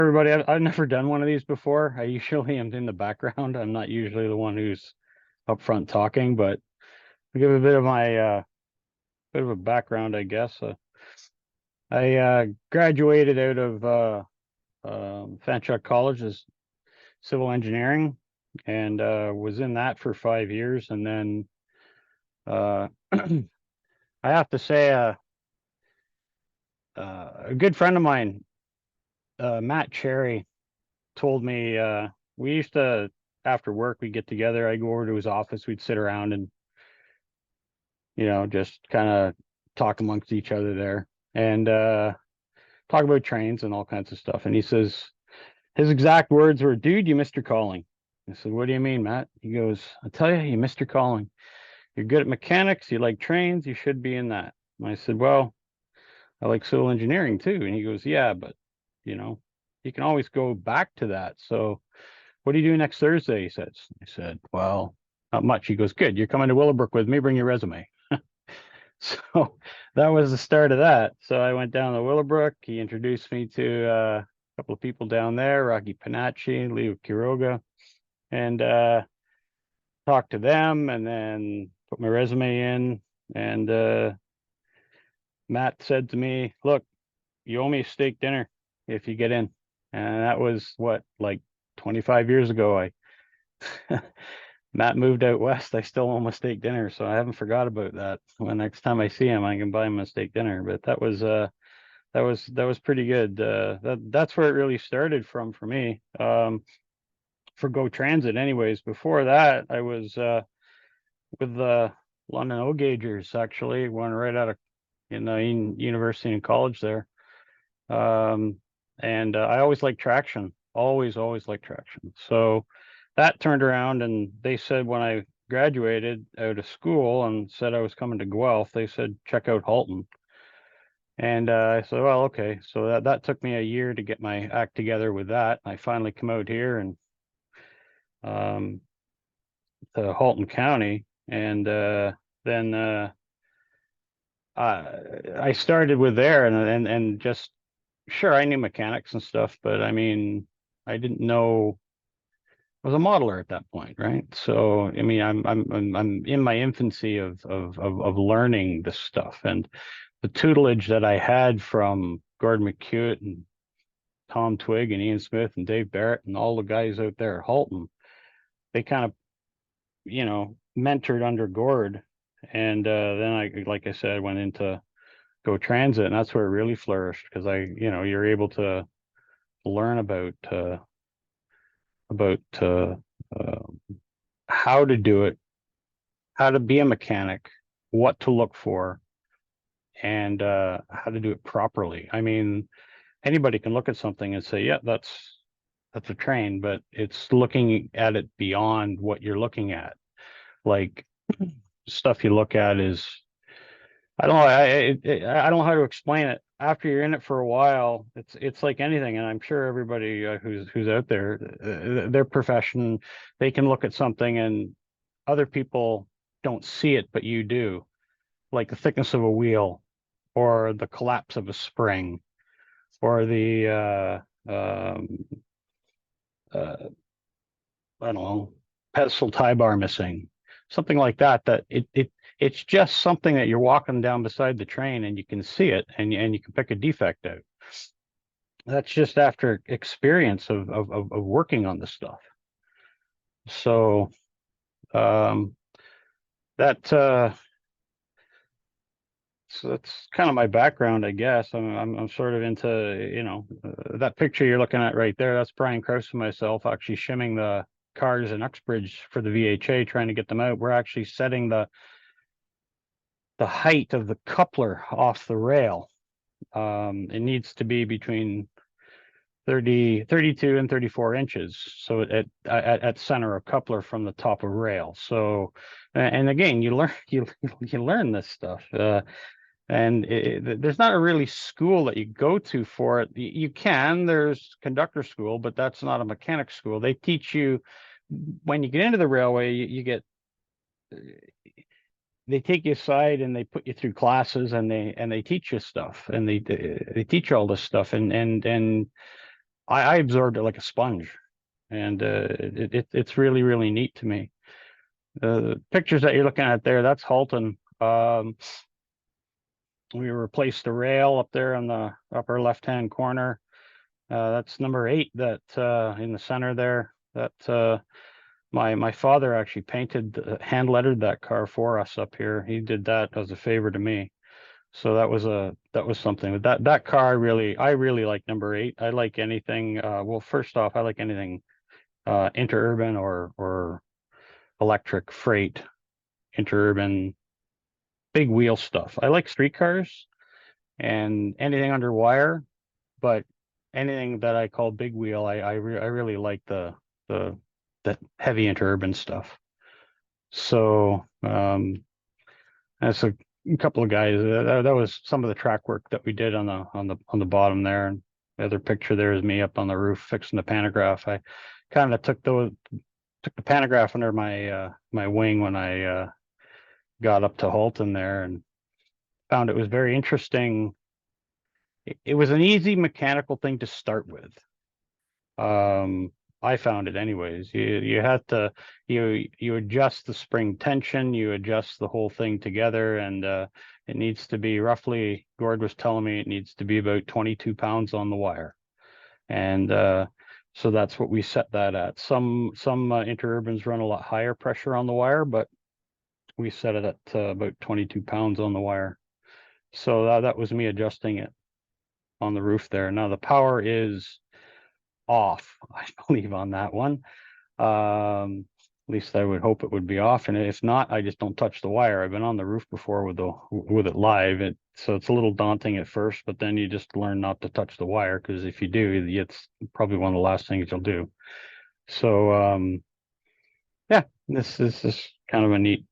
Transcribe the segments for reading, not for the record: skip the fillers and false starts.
Everybody, I've never done one of these before. I usually am in the background. I'm not usually the one who's up front talking, but I'll give a bit of my bit of a background, I guess. I graduated out of Fanchuk College as civil engineering and was in that for 5 years. And then uh, I have to say, a good friend of mine, Matt Cherry, told me we used to after work we'd get together. I'd go over to his office, we'd sit around and just kind of talk amongst each other there and talk about trains and all kinds of stuff. And he says his exact words were, "Dude, you missed your calling." I said, "What do you mean, Matt?" He goes, "I tell you, you missed your calling. You're good at mechanics, you like trains, you should be in that." And I said, "Well, I like civil engineering too." And he goes, "Yeah, but you know, you can always go back to that. So what do you do next Thursday?" He says. I said, "Well, not much." He goes, "Good. You're coming to Willowbrook with me. Bring your resume." So that was the start of that. So I went down to Willowbrook. He introduced me to a couple of people down there, Rocky Panacci, Leo Quiroga, and talked to them and then put my resume in. And Matt said to me, "Look, you owe me a steak dinner if you get in." And that was what, like 25 years ago. Matt moved out west. I still owe him a steak dinner, so I haven't forgot about that. When next time I see him, I can buy him a steak dinner. But that was pretty good. That's where it really started from for me. For Go Transit, anyways. Before that, I was with the London O-Gaugers, actually, one right out of university and college there. Um, and I always liked traction. Always liked traction. So that turned around and they said when I graduated out of school and said I was coming to Guelph, they said, "Check out Halton." And I said, "Well, okay." So that took me a year to get my act together with that. I finally come out here and um, to Halton County, and then I started with there, and just sure I knew mechanics and stuff, but I mean I didn't know. I was a modeler at that point, right? So I mean I'm in my infancy of learning this stuff, and the tutelage that I had from Gordon McHugh and Tom Twigg and Ian Smith and Dave Barrett and all the guys out there at Halton, they kind of, mentored under Gord. And then like I said, I went into Go Transit, and that's where it really flourished because you're able to learn about uh, how to do it, how to be a mechanic, what to look for, and how to do it properly. I mean, anybody can look at something and say, "Yeah, that's a train," but it's looking at it beyond what you're looking at. Like stuff you look at is, I don't know, I don't know how to explain it. After you're in it for a while, it's like anything, and I'm sure everybody who's out there, their profession, they can look at something and other people don't see it, but you do, like the thickness of a wheel, or the collapse of a spring, or the uh, I don't know, pedestal tie bar missing, something like that. It's just something that you're walking down beside the train and you can see it, and you can pick a defect out. That's just after experience of working on this stuff. So um, that so that's kind of my background, I guess. I'm sort of into, that picture you're looking at right there. That's Brian Krause and myself actually shimming the cars in Uxbridge for the VHA, trying to get them out. We're actually setting the height of the coupler off the rail. It needs to be between 32 and 34 inches. So at center of coupler from the top of rail. So, and again, you learn, you learn this stuff. And there's not a really school that you go to for it. You can, there's conductor school, but that's not a mechanic school. They teach you when you get into the railway, they take you aside and they put you through classes, and they teach you stuff, and they teach you all this stuff, and I absorbed it like a sponge, and it's really, really neat to me. The pictures that you're looking at there, that's Halton. We replaced the rail up there in the upper left-hand corner. That's number 8 that in the center there. That my father actually painted, hand lettered that car for us up here. He did that as a favor to me. So that was something. But that car I really like number 8. I like anything. Well, first off, I like anything interurban or electric freight, interurban, big wheel stuff. I like streetcars and anything under wire, but anything that I call big wheel, I really like the the heavy interurban stuff. So that's a couple of guys. That was some of the track work that we did on the bottom there. And the other picture there is me up on the roof fixing the pantograph. I kind of took the pantograph under my wing when I got up to Halton there, and found it was very interesting. It was an easy mechanical thing to start with. Um, I found it anyways. You had to you adjust the spring tension, you adjust the whole thing together, and it needs to be roughly. Gord was telling me it needs to be about 22 pounds on the wire, and so that's what we set that at. Some interurbans run a lot higher pressure on the wire, but we set it at about 22 pounds on the wire. So that was me adjusting it on the roof there. Now the power is off, I believe, on that one. At least I would hope it would be off, and if not, I just don't touch the wire. I've been on the roof before with it live, so it's a little daunting at first, but then you just learn not to touch the wire, because if you do, it's probably one of the last things you'll do. So yeah, this is kind of a neat.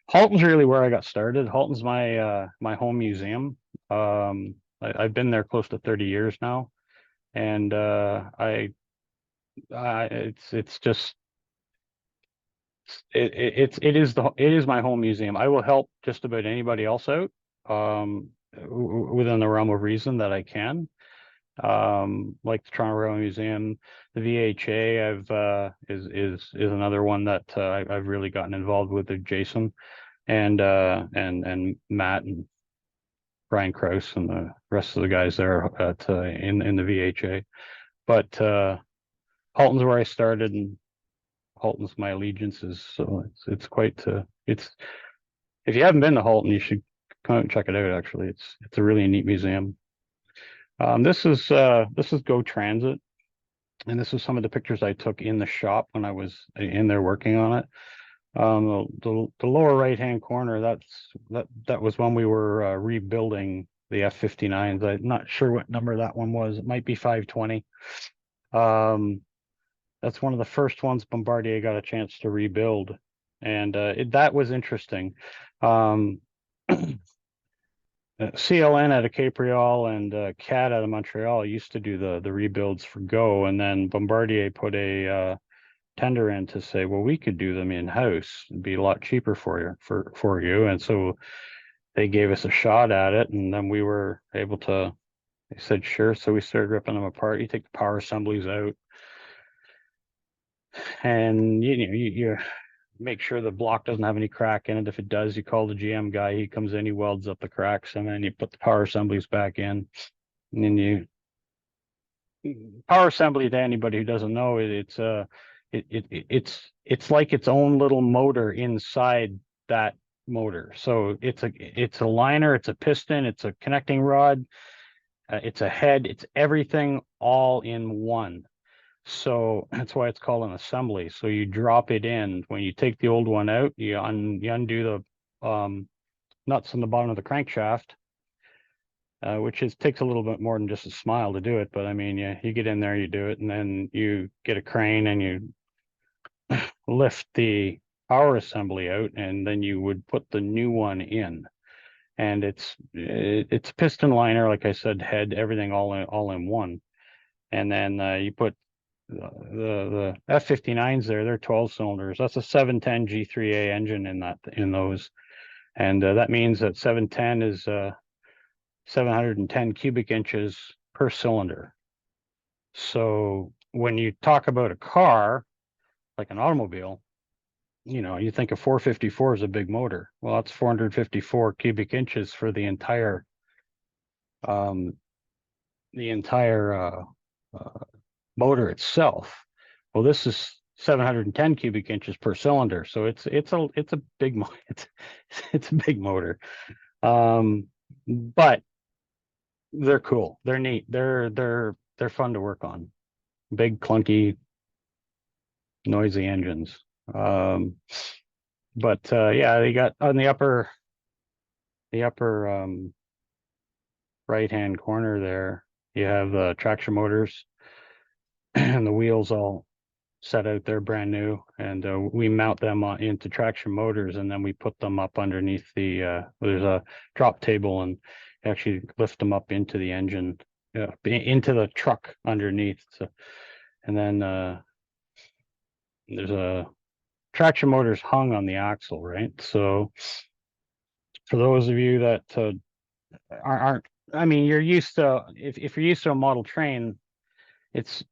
Halton's really where I got started. Halton's my home museum. I've been there close to 30 years now, and it's just it is my home museum. I will help just about anybody else out, within the realm of reason that I can. Like the Toronto Railway Museum, the VHA, is another one that I've really gotten involved with Jason and Matt and Brian Krause and the rest of the guys there at in the VHA. But Halton's where I started, and Halton's my allegiances. So it's quite it's if you haven't been to Halton, you should come out and check it out. Actually, it's a really neat museum. This is GO Transit, and this is some of the pictures I took in the shop when I was in there working on it. The lower right hand corner, that was when we were rebuilding the F-59s. I'm not sure what number that one was. It might be 520. That's one of the first ones Bombardier got a chance to rebuild, and that was interesting. CLN out of Capriol and CAT out of Montreal used to do the rebuilds for GO, and then Bombardier put a tender in to say, well, we could do them in house. It'd be a lot cheaper for you, and so they gave us a shot at it, and then we were able to. They said sure, so we started ripping them apart. You take the power assemblies out, and you make sure the block doesn't have any crack in it. If it does, you call the GM guy. He comes in, he welds up the cracks, and then you put the power assemblies back in. And then power assembly, to anybody who doesn't know, it's like its own little motor inside that motor. So it's a liner, it's a piston, it's a connecting rod, it's a head, it's everything all in one. So that's why it's called an assembly. So you drop it in. When you take the old one out, you undo the nuts on the bottom of the crankshaft, which takes a little bit more than just a smile to do it. But I mean, you get in there, you do it, and then you get a crane and you lift the power assembly out, and then you would put the new one in. And it's piston liner, like I said, head, everything all in one. And then you put the F-59s there. They're 12 cylinders. That's a 710 G3A engine in those, and that means that 710 is 710 cubic inches per cylinder. So when you talk about a car, like an automobile, you think a 454 is a big motor. Well, that's 454 cubic inches for um, the entire motor itself. Well, this is 710 cubic inches per cylinder, so it's a big it's a big motor. But they're cool. They're neat. They're fun to work on. Big, clunky, noisy engines. Um, but yeah, they got on the upper right hand corner there. You have traction motors and the wheels all set out there brand new, and we mount them into traction motors, and then we put them up underneath there's a drop table, and actually lift them up into the engine, into the truck underneath. So, and then there's a traction motors hung on the axle, right? So for those of you that aren't, I mean, you're used to, if you're used to a model train, it's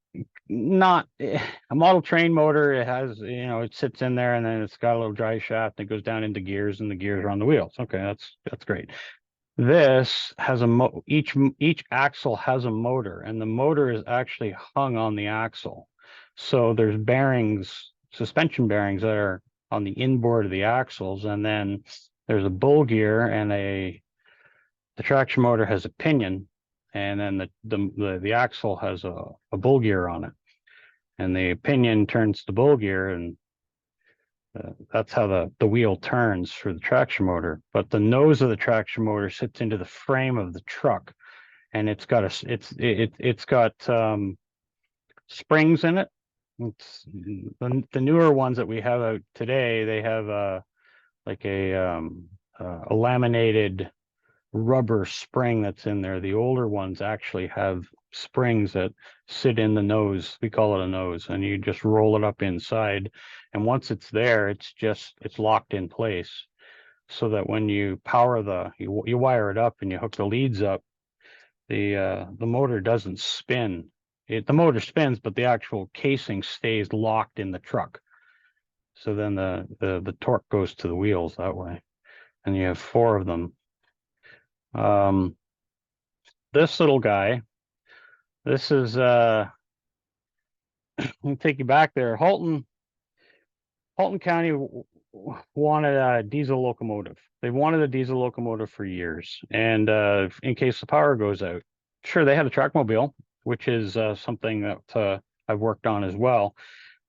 not a model train motor. It has, it sits in there, and then it's got a little drive shaft that goes down into gears, and the gears are on the wheels. Okay, that's great. This has each axle has a motor, and the motor is actually hung on the axle. So there's bearings, suspension bearings that are on the inboard of the axles, and then there's a bull gear, and the traction motor has a pinion, and then the axle has a bull gear on it, and the pinion turns the bull gear, and that's how the wheel turns for the traction motor. But the nose of the traction motor sits into the frame of the truck, and it's got springs in it. It's the newer ones that we have out today. They have like a laminated rubber spring that's in there. The older ones actually have springs that sit in the nose. We call it a nose, and you just roll it up inside. And once it's there, it's locked in place, so that when you power you wire it up and you hook the leads up, the motor doesn't spin. The motor spins, but the actual casing stays locked in the truck. So then the torque goes to the wheels that way, and you have four of them. This little guy, this is let me take you back there. Halton County wanted a diesel locomotive. They wanted a diesel locomotive for years, and in case the power goes out. Sure, they had a trackmobile, which is something that I've worked on as well,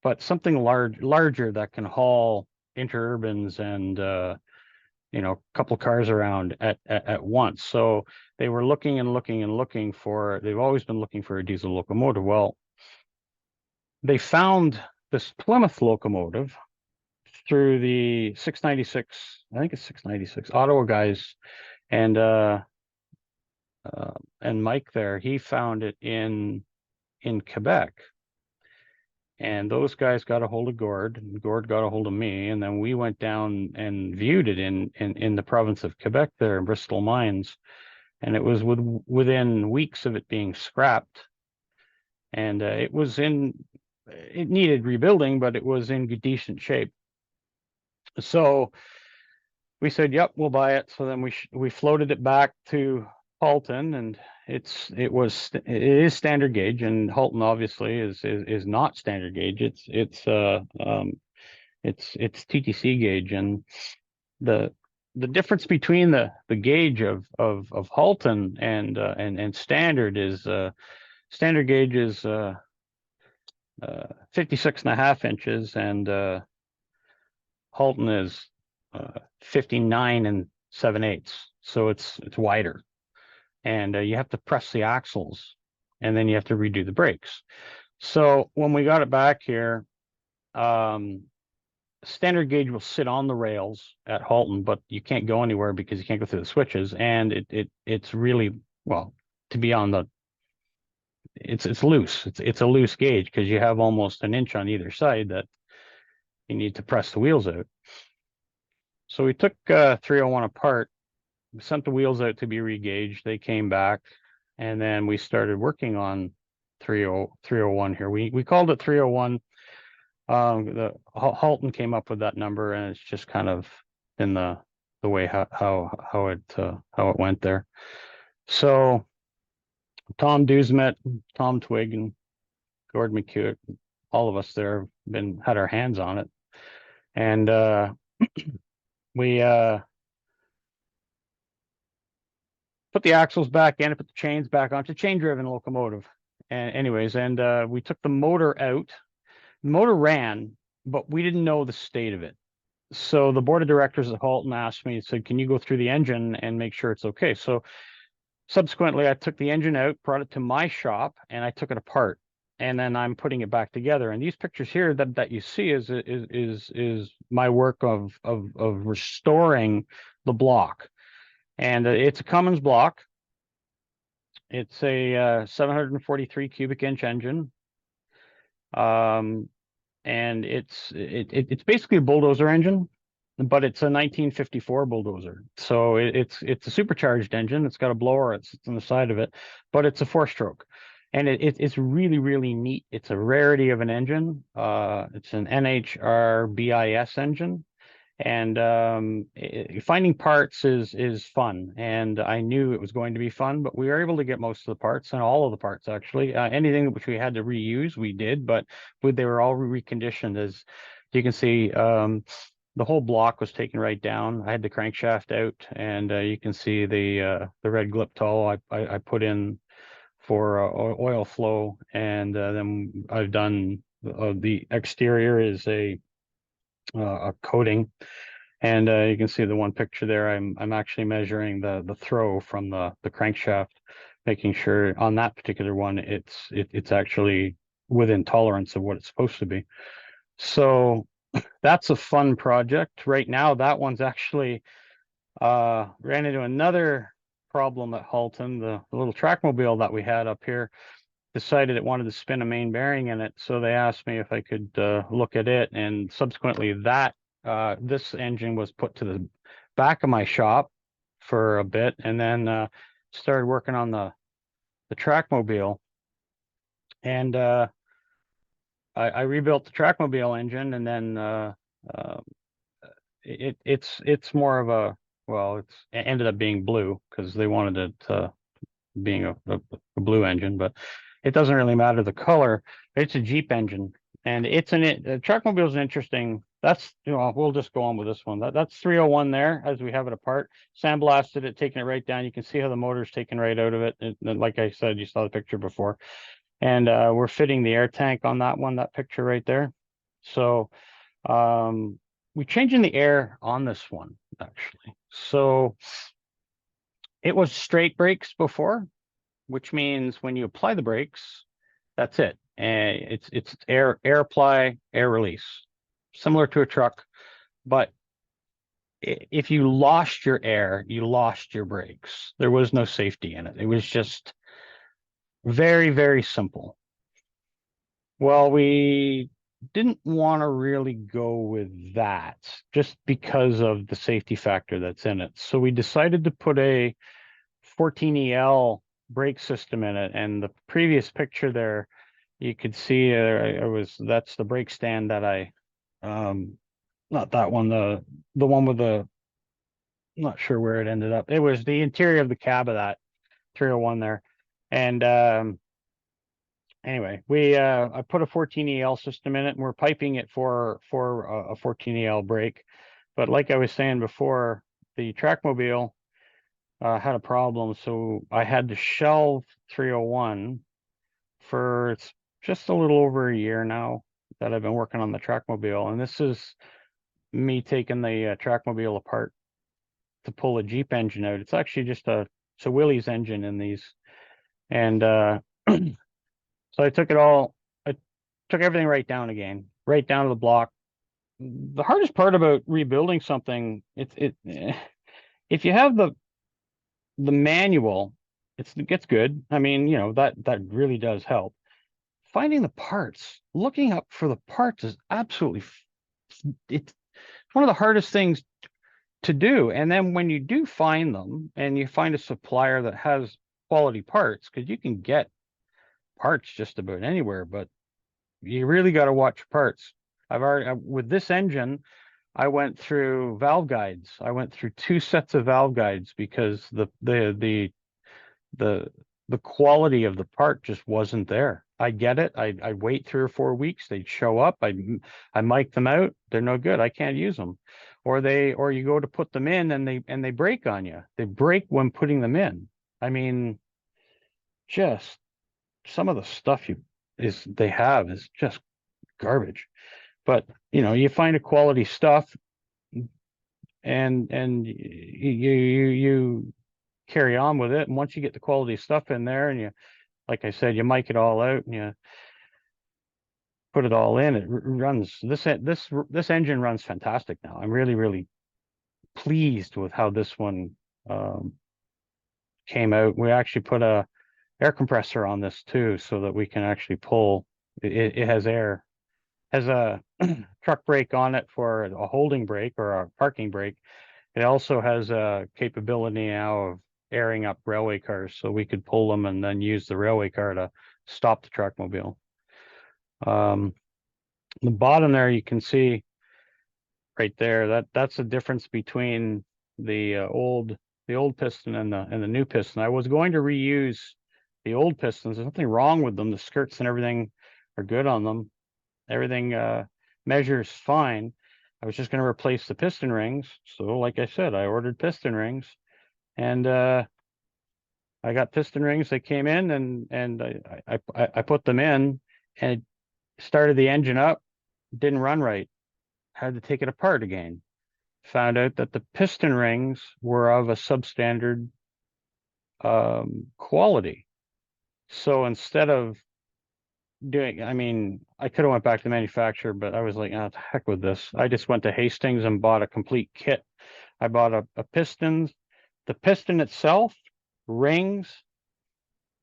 but something larger that can haul interurbans and a couple cars around at once. So they were looking and looking and looking for. They've always been looking for a diesel locomotive. Well, they found this Plymouth locomotive through the 696, I think it's 696 Ottawa guys, and and Mike there, he found it in Quebec. And those guys got a hold of Gord, and Gord got a hold of me, and then we went down and viewed it in the province of Quebec there in Bristol Mines, and it was within weeks of it being scrapped, and it needed rebuilding, but it was in decent shape. So we said, "Yep, we'll buy it." So then we floated it back to Halton, and it is standard gauge, and Halton obviously is not standard gauge. It's TTC gauge, and the difference between the gauge of Halton and standard is standard gauge is 56.5 inches, and Halton is 59 and 7/8. So it's wider, and you have to press the axles, and then you have to redo the brakes. So when we got it back here, standard gauge will sit on the rails at Halton, but you can't go anywhere because you can't go through the switches, and it's really, well, to be on the it's loose. It's a loose gauge because you have almost an inch on either side that you need to press the wheels out. So we took 301 apart. We sent the wheels out to be regauged. They came back, and then we started working on 301 here. We called it 301. The Halton came up with that number, and it's just kind of in the way how it went there. So Tom Dusmet, Tom Twig, and Gordon McHugh, all of us there had our hands on it, and we put the axles back in, put the chains back on. It's a chain-driven locomotive, and anyways, and we took the motor out. The motor ran, but we didn't know the state of it. So the board of directors at Halton asked me, said, "Can you go through the engine and make sure it's okay?" So subsequently, I took the engine out, brought it to my shop, and I took it apart. And then I'm putting it back together. And these pictures here that you see is my work of restoring the block. And it's a Cummins block. It's a 743 cubic inch engine. And it's basically a bulldozer engine, but it's a 1954 bulldozer. So it's a supercharged engine. It's got a blower. It sits on the side of it, but it's a 4-stroke, and it's really, really neat. It's a rarity of an engine. It's an NHR BIS engine, and finding parts is fun. And I knew it was going to be fun, but we were able to get most of the parts, and all of the parts actually. Anything which we had to reuse, we did, but they were all reconditioned. As you can see, the whole block was taken right down. I had the crankshaft out, and you can see the red glip towel I put in for oil flow, and then I've done the exterior is a coating, and you can see the one picture there. I'm actually measuring the throw from the crankshaft, making sure on that particular one it's actually within tolerance of what it's supposed to be. So that's a fun project. Right now, that one's actually ran into another problem at Halton. The little trackmobile that we had up here decided it wanted to spin a main bearing in it, so they asked me if I could look at it. And subsequently, this engine was put to the back of my shop for a bit, and then started working on the trackmobile. And I rebuilt the trackmobile engine, and then it's more of a, well, it ended up being blue because they wanted it being a blue engine, but it doesn't really matter the color. It's a Jeep engine, and the trackmobile is interesting. That's, we'll just go on with this one. That's 301 there as we have it apart. Sandblasted it, taking it right down. You can see how the motor's taken right out of it. Like I said, you saw the picture before. And we're fitting the air tank on that one, that picture right there. So we're changing the air on this one, actually. So it was straight brakes before, which means when you apply the brakes, that's it. And it's air apply, air release, similar to a truck. But if you lost your air, you lost your brakes. There was no safety in it. It was just very, very simple. Well, we didn't want to really go with that just because of the safety factor that's in it. So we decided to put a 14EL brake system in it. And the previous picture there, you could see that's the brake stand that not that one, the one with the, I'm not sure where it ended up. It was the interior of the cab of that 301 there. And anyway, I put a 14EL system in it, and we're piping it for a 14EL brake. But like I was saying before, the trackmobile had a problem, so I had to shelve 301 for, it's just a little over a year now that I've been working on the trackmobile. And this is me taking the trackmobile apart to pull a Jeep engine out. It's actually just it's a Willys engine in these. And so I took everything right down again, right down to the block. The hardest part about rebuilding something, if you have the manual, it gets good. I mean, that really does help. Finding the parts, looking up for the parts is absolutely, it's one of the hardest things to do. And then when you do find them, and you find a supplier that has quality parts, because you can get parts just about anywhere, but you really got to watch parts. With this engine, I went through valve guides. I went through 2 sets of valve guides because the the quality of the part just wasn't there. I get it. I wait 3 or 4 weeks. They'd show up. I mic them out. They're no good. I can't use them. Or you go to put them in and they break on you. They break when putting them in. I mean, just some of the stuff they have is just garbage. But you find a quality stuff and you carry on with it. And once you get the quality stuff in there and like I said, you mic it all out and you put it all in, it runs. This engine runs fantastic now. I'm really, really pleased with how this one came out. We actually put a air compressor on this too, so that we can actually pull. It has air, has a truck brake on it for a holding brake or a parking brake. It also has a capability now of airing up railway cars, so we could pull them and then use the railway car to stop the truck mobile. The bottom there, you can see right there, that's the difference between the old piston and the new piston. I was going to reuse the old pistons. There's nothing wrong with them. The skirts and everything are good on them. Everything measures fine. I was just going to replace the piston rings. So like I said, I ordered piston rings and I got piston rings. They came in and I put them in and started the engine up. Didn't run right. Had to take it apart again. Found out that the piston rings were of a substandard quality. So instead of I could have went back to the manufacturer, but I was like, oh, heck with this. I just went to Hastings and bought a complete kit. I bought a piston, the piston itself, rings,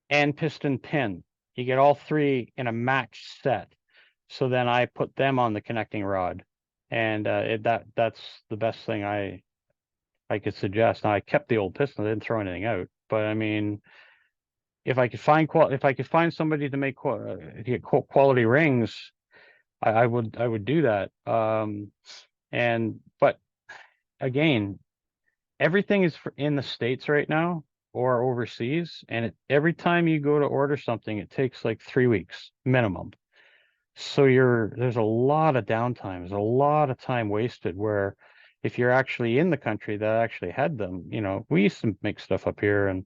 and piston pin. You get all 3 in a matched set. So then I put them on the connecting rod, and that's the best thing I could suggest. Now I kept the old piston. I didn't throw anything out, but I mean, if I could find somebody to make quality rings, I would do that. But again, everything is in the States right now or overseas, and every time you go to order something, it takes like 3 weeks minimum. So there's a lot of downtime. There's a lot of time wasted where if you're actually in the country that actually had them, we used to make stuff up here and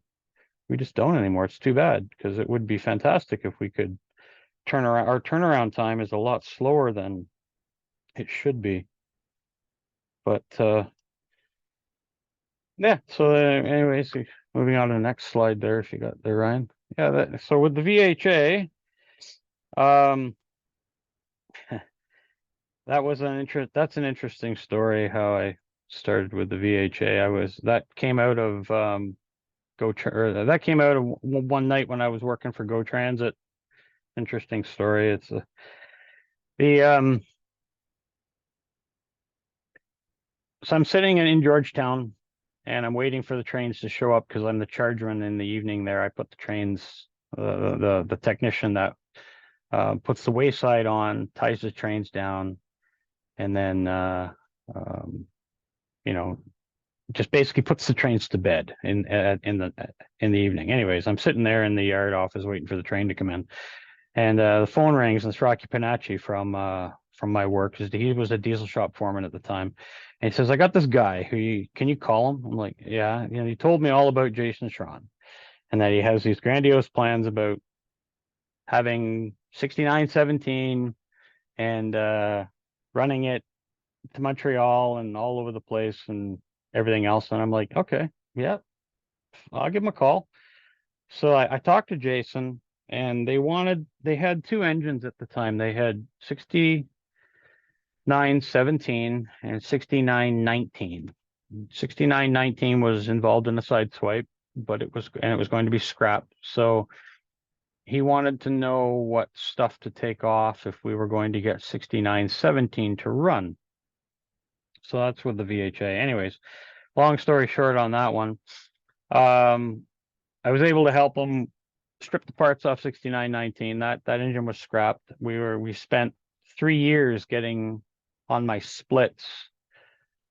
we just don't anymore. It's too bad because it would be fantastic if we could turn around. Our turnaround time is a lot slower than it should be. But yeah, so anyways, moving on to the next slide there, if you got there, Ryan. Yeah, so with the VHA, that's an interesting story how I started with the VHA. That came out of that came out of one night when I was working for GO Transit. Interesting story. It's so I'm sitting in Georgetown and I'm waiting for the trains to show up because I'm the chargeman in the evening there. I put the trains, the technician that puts the wayside on, ties the trains down, and then just basically puts the trains to bed in the evening. Anyways, I'm sitting there in the yard office waiting for the train to come in, and the phone rings, and it's Rocky Panacci from my work. He was a diesel shop foreman at the time, and he says, "I got this guy. Can you call him?" I'm like, "Yeah." He told me all about Jason Schron, and that he has these grandiose plans about having 6917 and running it to Montreal and all over the place and everything else. And I'm like, okay, yeah, I'll give him a call. So I talked to Jason, and they had 2 engines at the time. They had 6917 and 6919. 6919 was involved in a side swipe, but it was going to be scrapped. So he wanted to know what stuff to take off if we were going to get 6917 to run. So that's with the VHA. Anyways, long story short on that one, I was able to help him stripped the parts off 6919. That engine was scrapped. We spent 3 years getting on my splits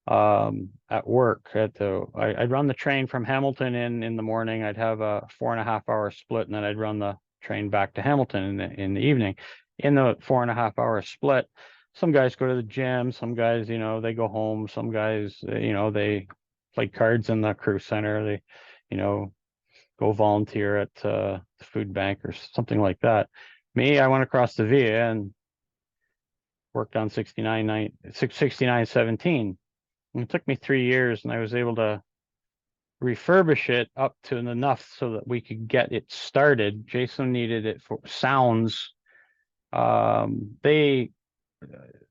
at work. I'd run the train from Hamilton in the morning. I'd have a 4.5 hour split, and then I'd run the train back to Hamilton in the evening. In the 4.5 hour split, some guys go to the gym, some guys, they go home, some guys, they play cards in the crew center, they, go volunteer at the food bank or something like that. Me, I went across the via and worked on 6917. And it took me 3 years, and I was able to refurbish it up to enough so that we could get it started. Jason needed it for sounds. They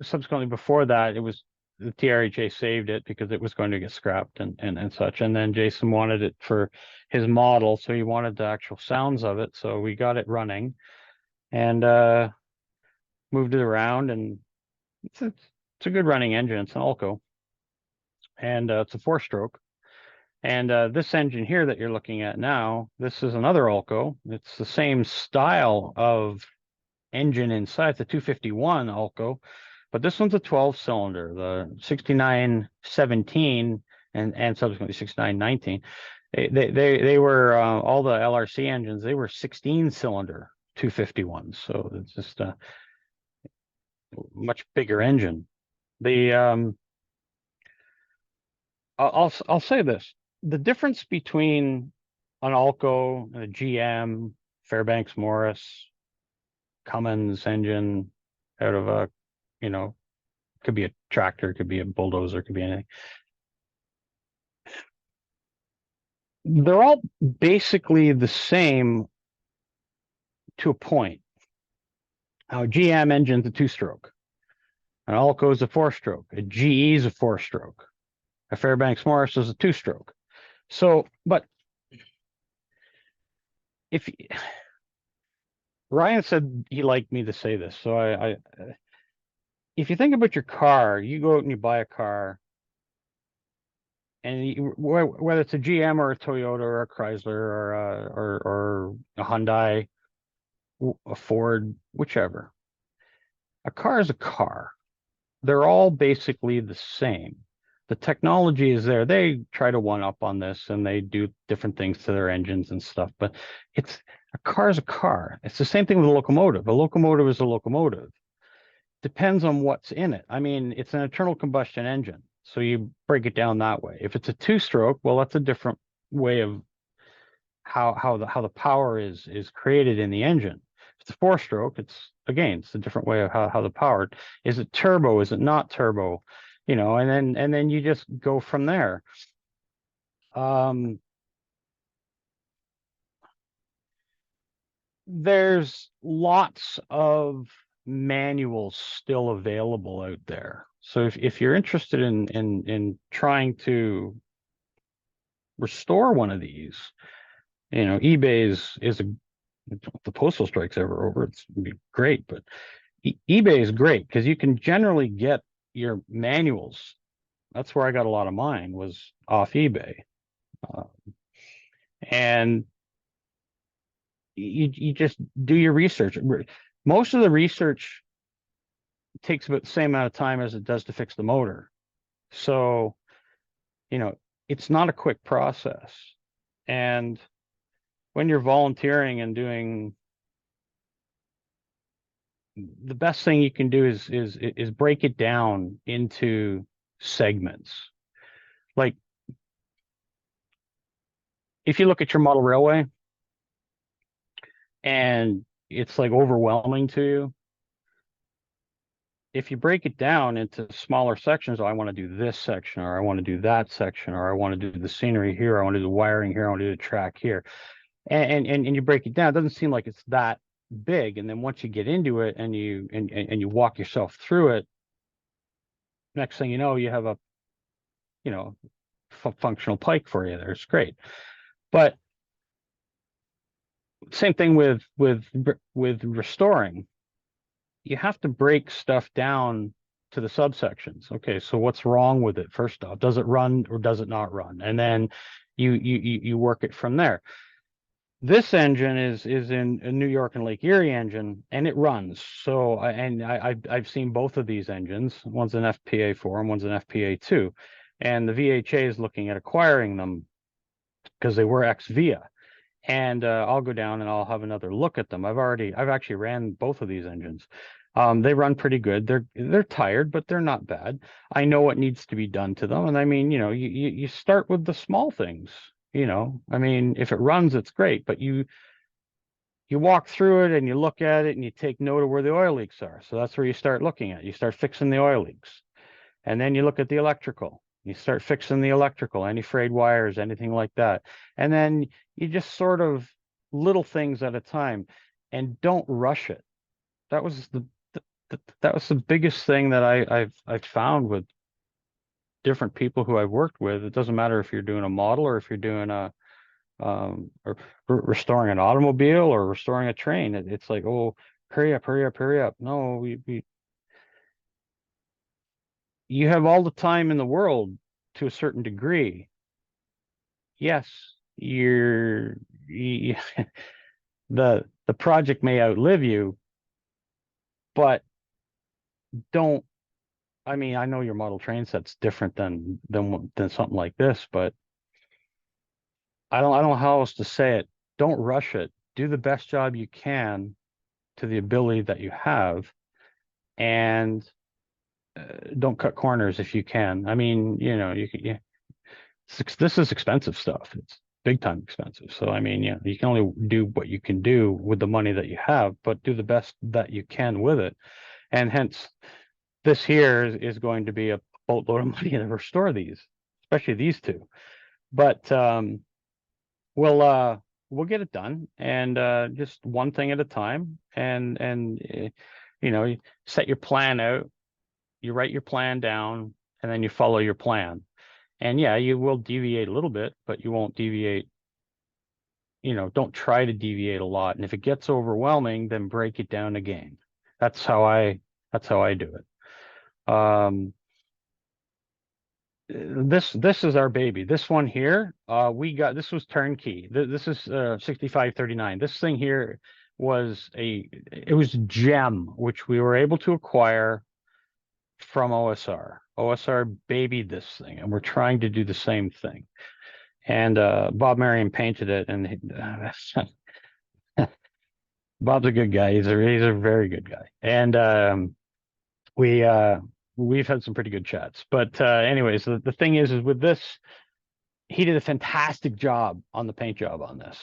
subsequently, before that, it was the TRHA saved it because it was going to get scrapped and such. And then Jason wanted it for his model, so he wanted the actual sounds of it. So we got it running and moved it around, and it's a good running engine. It's an Ulco, and it's a 4-stroke. And this engine here that you're looking at now, this is another Ulco. It's the same style of engine inside. It's a 251 Ulco, but this one's a 12-cylinder. The 6917 and subsequently 6919, they were all the LRC engines. They were 16-cylinder 251s, so it's just a much bigger engine. I'll say this: the difference between an Ulco, a GM, Fairbanks Morris, Cummins engine out of a, could be a tractor, could be a bulldozer, could be anything. They're all basically the same to a point. Now, a GM engine's a 2-stroke. An Ulco is a 4-stroke. A GE is a 4-stroke. A Fairbanks Morris is a 2-stroke. So, but if Ryan said he liked me to say this, so if you think about your car, you go out and you buy a car, and whether it's a GM or a Toyota or a Chrysler or a Hyundai, a Ford, whichever, a car is a car. They're all basically the same. The technology is there. They try to one up on this, and they do different things to their engines and stuff, but a car is a car. It's the same thing with a locomotive. A locomotive is a locomotive. Depends on what's in it. I mean, it's an internal combustion engine, so you break it down that way. If it's a 2-stroke, well, that's a different way of how the power is created in the engine. If it's a 4-stroke, it's a different way of how the power. Is it turbo? Is it not turbo? And then you just go from there. There's lots of manuals still available out there. So if you're interested in trying to restore one of these, eBay is if the postal strike's ever over, it's gonna be great. But eBay is great because you can generally get your manuals. That's where I got a lot of mine, was off eBay. And you just do your research. Most of the research takes about the same amount of time as it does to fix the motor. So, it's not a quick process. And when you're volunteering and doing, the best thing you can do is break it down into segments. Like, if you look at your model railway and it's like overwhelming to you, if you break it down into smaller sections, I want to do this section, or I want to do that section, or I want to do the scenery here, I want to do the wiring here, I want to do the track here, and you break it down, it doesn't seem like it's that big. And then once you get into it and you walk yourself through it, next thing you know, you have a functional pike for you there. It's great. But same thing with restoring. You have to break stuff down to the subsections. Okay, so what's wrong with it? First off, does it run or does it not run? And then you work it from there. This engine is in a New York and Lake Erie engine, and it runs. So, I've seen both of these engines. One's an FPA4 and one's an FPA2, and the VHA is looking at acquiring them because they were ex-Via. And I'll go down and I'll have another look at them. I've actually ran both of these engines. They run pretty good. They're tired, but they're not bad. I know what needs to be done to them, and I mean, you start with the small things. I mean, if it runs, it's great, but you walk through it and you look at it and you take note of where the oil leaks are. So that's where you start looking at. You start fixing the oil leaks, and then you look at the electrical. You start fixing the electrical, any frayed wires, anything like that. And then you just sort of little things at a time and don't rush it. That was that was the biggest thing that I've found with different people who I've worked with. It doesn't matter if you're doing a model or if you're doing or restoring an automobile or restoring a train. It's like, oh, hurry up, hurry up, hurry up. No, you have all the time in the world to a certain degree. Yes, you, the project may outlive you, but don't. I mean, I know your model train set's different than something like this, but I don't know how else to say it. Don't rush it. Do the best job you can to the ability that you have, and don't cut corners if you can. I mean, this is expensive stuff. It's big time expensive. So I mean, you can only do what you can do with the money that you have, but do the best that you can with it. And hence, this here is going to be a boatload of money to restore these, especially these two. But we'll uh, we'll get it done, and just one thing at a time. And you set your plan out, you write your plan down, and then you follow your plan. And yeah, you will deviate a little bit, but you won't deviate. Don't try to deviate a lot. And if it gets overwhelming, then break it down again. That's how I that's how I do it. This is our baby. This one here, this was turnkey. This is 6539. This thing here it was gem, which we were able to acquire from OSR. OSR babied this thing, and we're trying to do the same thing. And Bob Marion painted it, and Bob's a good guy. He's a very good guy. And we we've had some pretty good chats. But anyways, the thing is with this, he did a fantastic job on the paint job on this.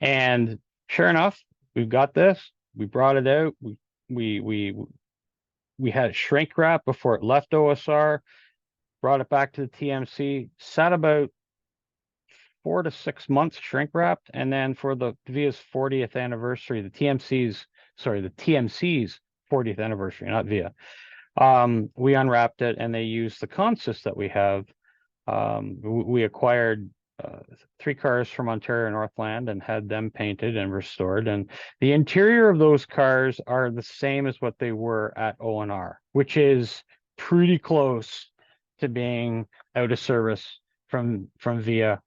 And sure enough, we've got this. We brought it out. We we we had it shrink wrap before it left OSR. Brought it back to the TMC. Sat about 4 to 6 months shrink wrapped, and then for the Via's 40th anniversary, the TMC's 40th anniversary, not Via. We unwrapped it, and they used the consist that we have. We acquired 3 cars from Ontario Northland and had them painted and restored. And the interior of those cars are the same as what they were at ONR, which is pretty close to being out of service from Via.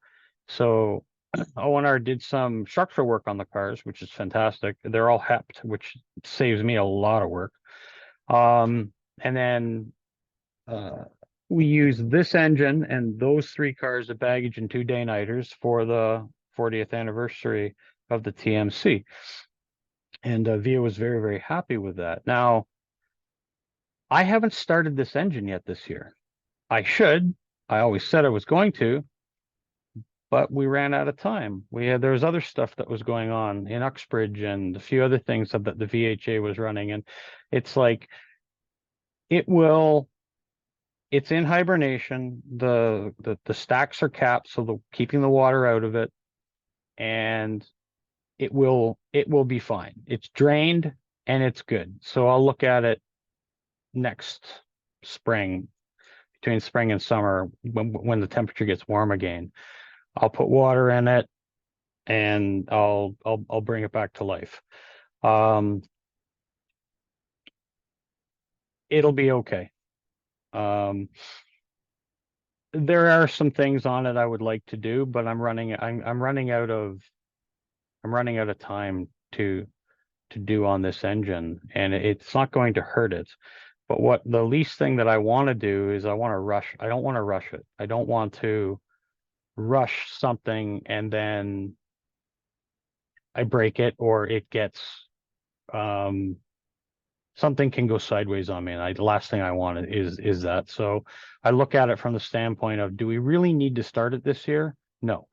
So ONR did some structural work on the cars, which is fantastic. They're all HEP'd, which saves me a lot of work. And then we use this engine and those 3 cars of baggage and 2 day-nighters for the 40th anniversary of the TMC. And Via was very, very happy with that. Now, I haven't started this engine yet this year. I should. I always said I was going to, but we ran out of time. There was other stuff that was going on in Uxbridge and a few other things that the VHA was running. And it's like, it's in hibernation. The stacks are capped, so keeping the water out of it, and it will be fine. It's drained and it's good. So I'll look at it next spring, between spring and summer, when the temperature gets warm again. I'll put water in it and I'll bring it back to life. Um, it'll be okay. Um, there are some things on it I would like to do, but I'm running out of I'm running out of time to do on this engine, and it's not going to hurt it. But what the least thing that I want to do is I want to rush. I don't want to rush it. I don't want to rush something and then I break it, or it gets um something can go sideways on me, and the last thing I want is that. So I look at it from the standpoint of, do we really need to start it this year? No.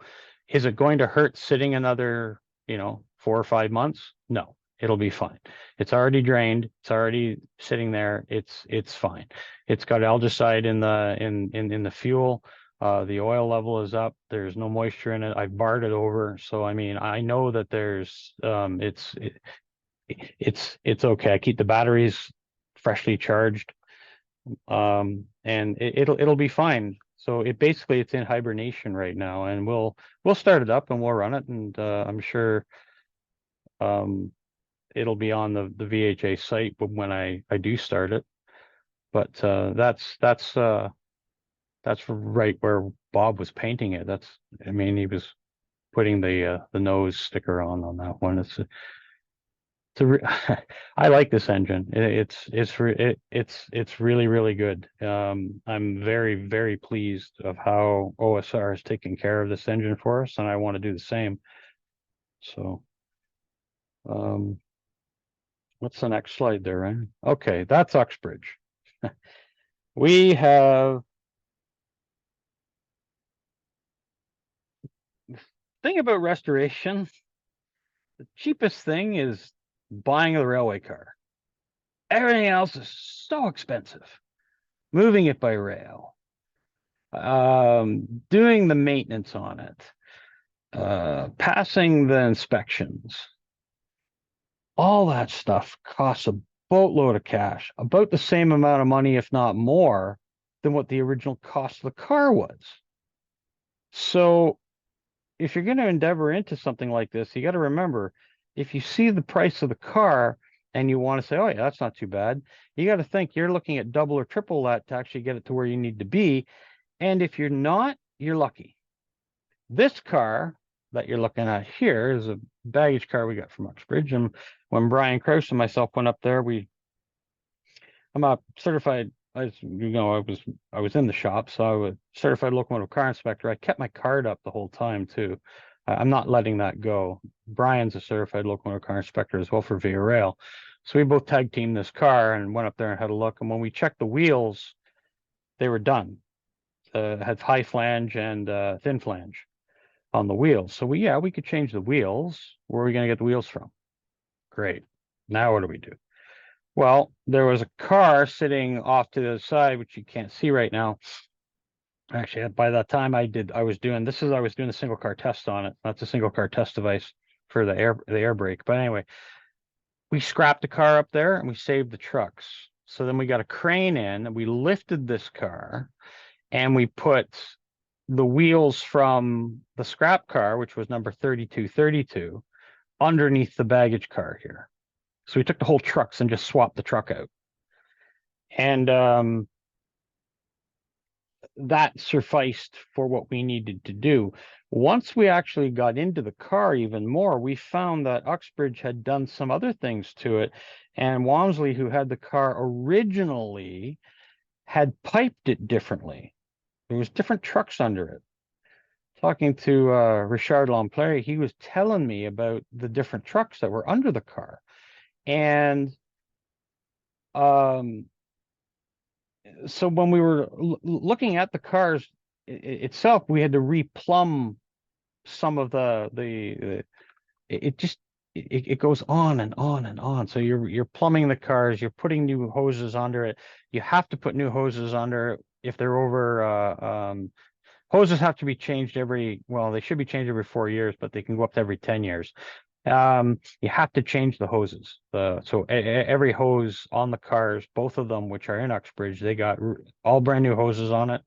Is it going to hurt sitting another, 4 or 5 months? No, it'll be fine. It's already drained. It's already sitting there. It's fine. It's got algicide in the fuel. The oil level is up. There's no moisture in it. I've barred it over. So I mean, I know that there's it's okay. I keep the batteries freshly charged, and it'll be fine. So it's in hibernation right now, and we'll start it up and we'll run it, and I'm sure um, it'll be on the VHA site when I do start it. But that's right where Bob was painting it. I mean, he was putting the nose sticker on that one. I like this engine. It's really, really good. I'm very, very pleased of how OSR has taken care of this engine for us, and I want to do the same. So, um, what's the next slide there, Ryan? Okay, that's Uxbridge. We have thing about restoration. The cheapest thing is buying a railway car. Everything else is so expensive. Moving it by rail, doing the maintenance on it, passing the inspections, all that stuff costs a boatload of cash, about the same amount of money, if not more, than what the original cost of the car was. So if you're going to endeavor into something like this, you got to remember, if you see the price of the car and you want to say, oh yeah, that's not too bad, you got to think you're looking at double or triple that to actually get it to where you need to be. And if you're not, you're lucky. This car that you're looking at here is a baggage car we got from Uxbridge. And when Brian Krause and myself went up there, I'm a certified, I was in the shop, so I was certified locomotive car inspector. I kept my card up the whole time too. I'm not letting that go. Brian's a certified locomotive car inspector as well for Via Rail. So we both tag teamed this car and went up there and had a look. And when we checked the wheels, they were done. Had high flange and thin flange on the wheels. So we could change the wheels. Where are we going to get the wheels from? Great. Now what do we do? Well, there was a car sitting off to the side, which you can't see right now. Actually, by that time I was doing the single car test on it. That's a single car test device for the air brake. But anyway, we scrapped the car up there and we saved the trucks. So then we got a crane in and we lifted this car and we put the wheels from the scrap car, which was number 3232, underneath the baggage car here. So we took the whole trucks and just swapped the truck out. And that sufficed for what we needed to do. Once we actually got into the car even more, we found that Uxbridge had done some other things to it. And Walmsley, who had the car originally, had piped it differently. There was different trucks under it. Talking to Richard Lamplay, he was telling me about the different trucks that were under the car. And so when we were looking at the cars itself, we had to replumb some of it goes on and on and on. So you're plumbing the cars, you're putting new hoses under it. You have to put new hoses under it if they're over hoses have to be changed they should be changed every 4 years, but they can go up to every 10 years. You have to change the hoses. So every hose on the cars, both of them, which are in Uxbridge, they got all brand new hoses on it,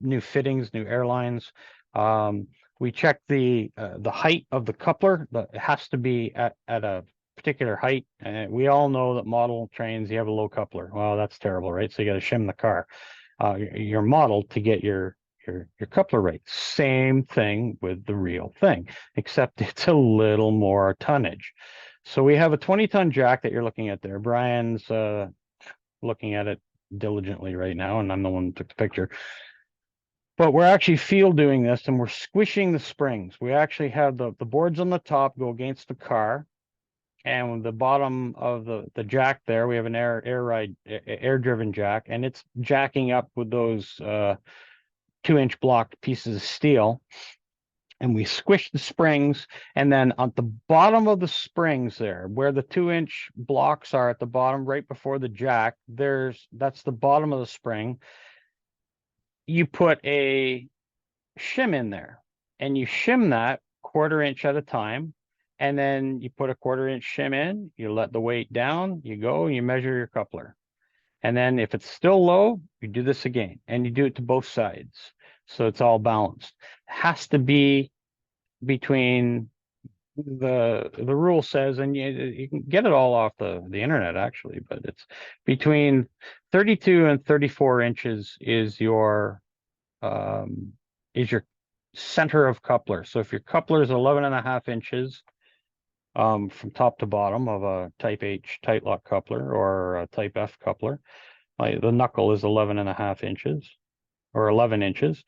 new fittings, new airlines. We checked the height of the coupler. It has to be at a particular height. And we all know that model trains, you have a low coupler. Well, that's terrible, right? So you got to shim the car, your model to get your your coupler rate. Same thing with the real thing, except it's a little more tonnage. So we have a 20-ton jack that you're looking at there. Brian's looking at it diligently right now, and I'm the one who took the picture. But we're actually field doing this, and we're squishing the springs. We actually have the boards on the top go against the car, and the bottom of the jack there, we have an air driven jack, and it's jacking up with those 2-inch block pieces of steel. And we squish the springs, and then on the bottom of the springs there, where the 2-inch blocks are at the bottom, right before the jack, that's the bottom of the spring. You put a shim in there, and you shim that 1/4 inch at a time, and then you put a 1/4 inch shim in, you let the weight down, you go, and you measure your coupler. And then if it's still low, you do this again, and you do it to both sides. So it's all balanced. It has to be between the rule says, and you can get it all off the internet actually, but it's between 32 and 34 inches is your center of coupler. So if your coupler is 11.5 inches from top to bottom of a type H tight lock coupler or a type F coupler, the knuckle is 11.5 inches or 11 inches.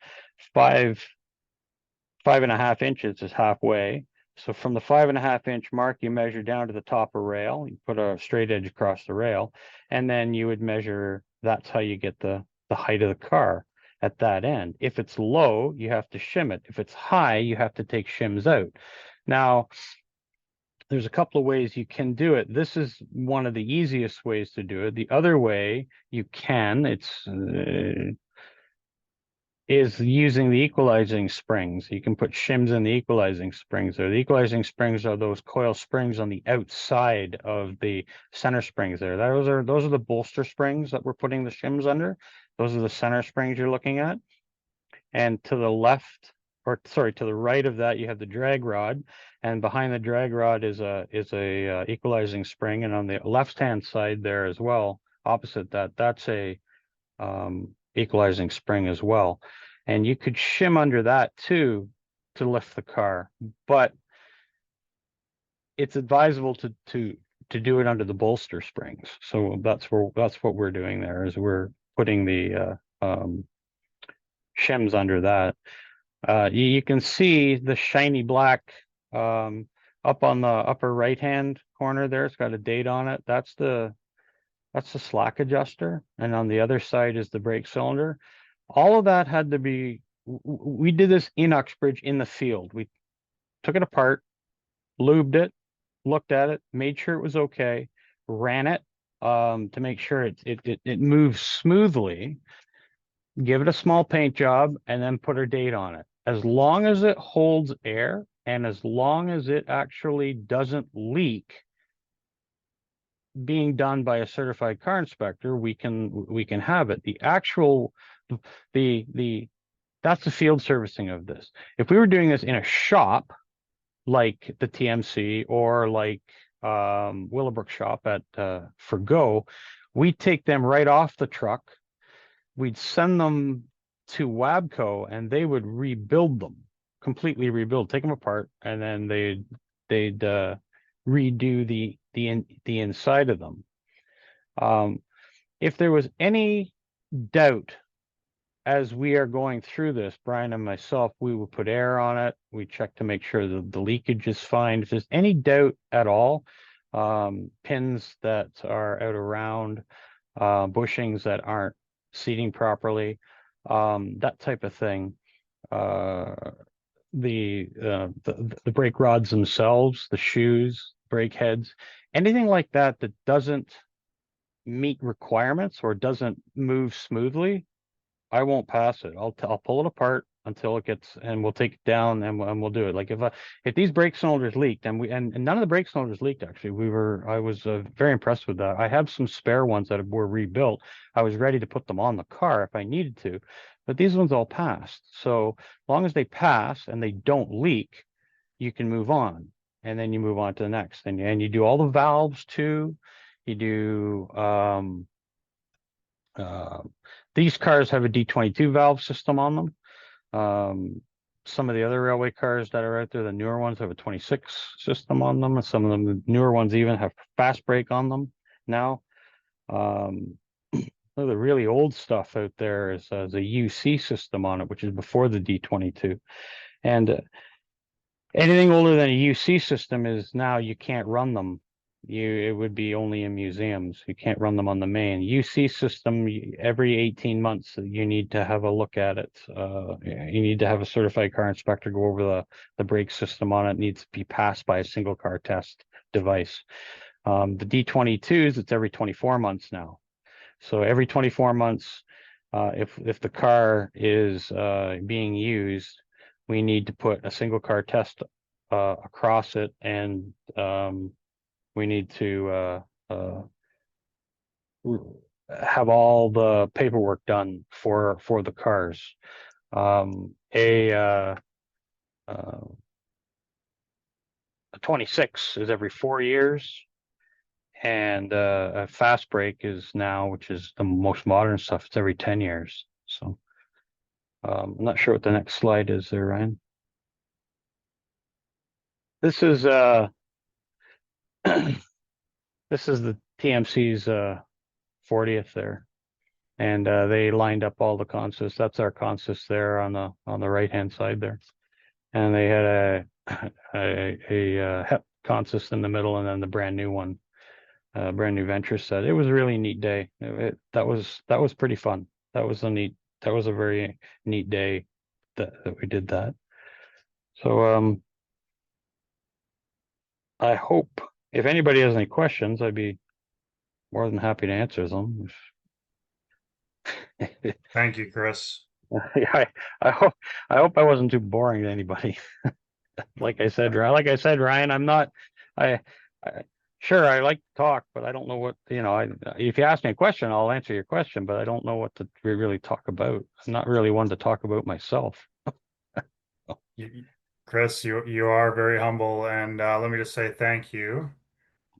5.5 inches is halfway. So from the 5.5 inch mark, you measure down to the top of rail. You put a straight edge across the rail, and then you would measure. That's how you get the height of the car at that end. If it's low, you have to shim it. If it's high, you have to take shims out. Now, there's a couple of ways you can do it. This is one of the easiest ways to do it. The other way you can, is using the equalizing springs. You can put shims in the equalizing springs. There, the equalizing springs are those coil springs on the outside of the center springs. There, those are the bolster springs that we're putting the shims under. Those are the center springs you're looking at. And to the left, or sorry, to the right of that, you have the drag rod, and behind the drag rod is a equalizing spring, and on the left-hand side there as well, opposite that, that's a equalizing spring as well. And you could shim under that too to lift the car, but it's advisable to do it under the bolster springs. So that's what we're doing there, is we're putting the shims under that. You can see the shiny black up on the upper right hand corner there. It's got a date on it. That's the slack adjuster, and on the other side is the brake cylinder. All of that had to be, we did this in Uxbridge in the field. We took it apart, lubed it, looked at it, made sure it was okay, ran it to make sure it moves smoothly, give it a small paint job, and then put our date on it. As long as it holds air and as long as it actually doesn't leak, being done by a certified car inspector, we can have it. That's the field servicing of this. If we were doing this in a shop like the TMC or like Willowbrook shop at for GO, we'd take them right off the truck. We'd send them to Wabco, and they would rebuild them, completely rebuild, take them apart, and then they'd redo the inside of them. If there was any doubt as we are going through this, Brian and myself, we would put air on it. We check to make sure that the leakage is fine. If there's any doubt at all, pins that are out around, bushings that aren't seating properly, that type of thing. The brake rods themselves, the shoes, brake heads, anything like that that doesn't meet requirements or doesn't move smoothly, I won't pass it. I'll pull it apart until it gets, and we'll take it down, and we'll do it. Like if these brake cylinders leaked, and none of the brake cylinders leaked actually. I was very impressed with that. I have some spare ones that were rebuilt. I was ready to put them on the car if I needed to, but these ones all passed. So as long as they pass and they don't leak, you can move on, and then you move on to the next, and you do all the valves too. You do these cars have a D22 valve system on them. Some of the other railway cars that are out there, the newer ones have a 26 system on them, and some of them, the newer ones even have fast brake on them now. The really old stuff out there is the UC system on it, which is before the D22. And anything older than a UC system is now you can't run them. It would be only in museums. You can't run them on the main UC system. Every 18 months, you need to have a look at it. You need to have a certified car inspector go over the brake system on it. It needs to be passed by a single car test device. The D22s, it's every 24 months now. So every 24 months, if the car is being used, we need to put a single car test across it, and we need to have all the paperwork done for the cars. A 26 is every 4 years, and a fast brake is now, which is the most modern stuff, it's every 10 years. So I'm not sure what the next slide is there, Ryan. This is this is the TMC's 40th there, and they lined up all the consists. That's our consists there on the right hand side there, and they had a HEP consist in the middle, and then the brand new one, brand new venture set. It was a really neat day. That was pretty fun. That was a very neat day that we did that. So I hope if anybody has any questions, I'd be more than happy to answer them. Thank you, Chris. I, I hope I wasn't too boring to anybody. Like I said, Ryan, I'm not. I sure I like to talk, but I don't know what if you ask me a question, I'll answer your question, but I don't know what to really talk about. I'm not really one to talk about myself. Chris, you are very humble, and let me just say thank you.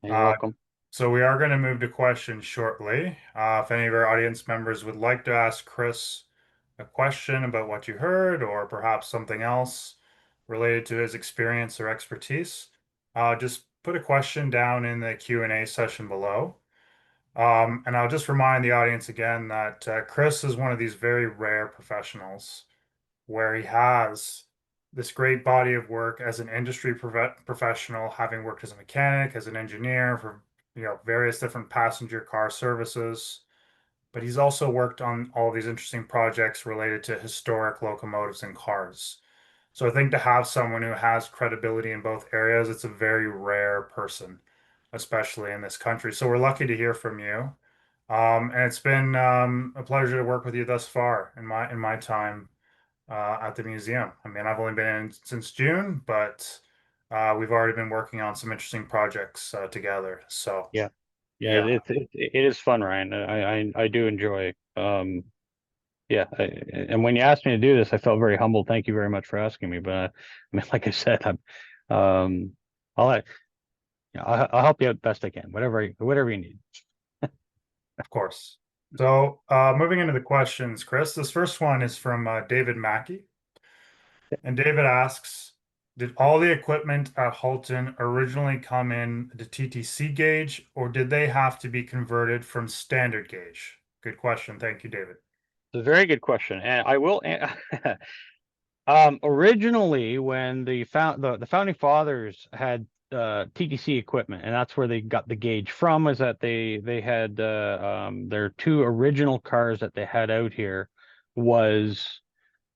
You're Uh, welcome. so we are going to move to questions shortly. If any of our audience members would like to ask Chris a question about what you heard, or perhaps something else related to his experience or expertise, just put a question down in the Q&A session below. And I'll just remind the audience again that Chris is one of these very rare professionals where he has this great body of work as an industry professional, having worked as a mechanic, as an engineer for various different passenger car services. But he's also worked on all these interesting projects related to historic locomotives and cars. So I think to have someone who has credibility in both areas, it's a very rare person, especially in this country. So we're lucky to hear from you. And it's been a pleasure to work with you thus far in my time at the museum. I mean, I've only been in since June, but we've already been working on some interesting projects together. So Yeah, yeah, yeah, it is fun, Ryan. I do enjoy. Yeah, and when you asked me to do this, I felt very humbled. Thank you very much for asking me. But I mean, like I said, um, I'll let, I'll help you out best I can. Whatever you need. of course. So moving into the questions, Chris, this first one is from David Mackey. And David asks, did all the equipment at Halton originally come in the TTC gauge, or did they have to be converted from standard gauge? Good question. Thank you, David. It's a very good question, and I will. Originally, when the founding fathers had TTC equipment, and that's where they got the gauge from, is that they had their two original cars that they had out here was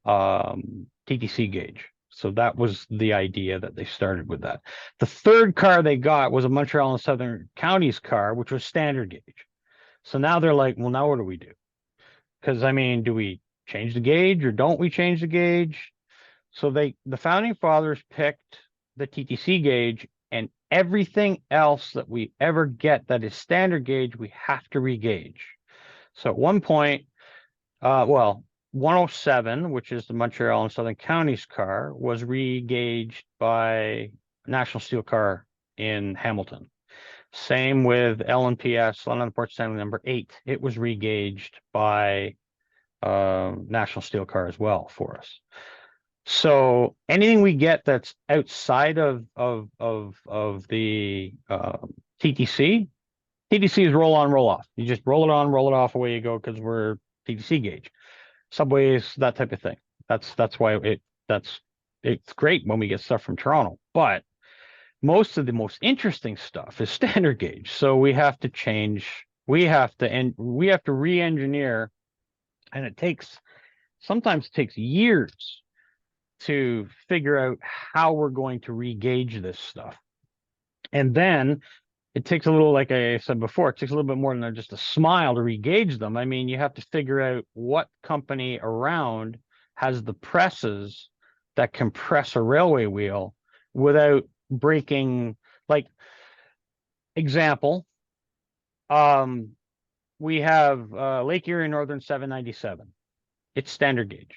TTC gauge. So that was the idea that they started with that. The third car they got was a Montreal and Southern Counties car, which was standard gauge. So now they're like, well, now what do we do? Because I mean, do we change the gauge or don't we change the gauge? So the founding fathers picked the TTC gauge, and everything else that we ever get that is standard gauge, we have to regauge. So at one point, 107, which is the Montreal and Southern Counties car, was regauged by National Steel Car in Hamilton. Same with LNPS, London Port Stanley number 8. It was regauged by National Steel car as well for us. So anything we get that's outside of the TTC, TTC is roll on, roll off. You just roll it on, roll it off, away you go because we're TTC gauge. Subways, that type of thing. That's why it's great when we get stuff from Toronto, but most of the most interesting stuff is standard gauge. So we have to change, we have to re-engineer, and sometimes it takes years to figure out how we're going to re-gauge this stuff. And then it takes a little, like I said before, it takes a little bit more than just a smile to re-gauge them. I mean, you have to figure out what company around has the presses that compress a railway wheel without breaking, like, example, we have Lake Erie Northern 797. It's standard gauge.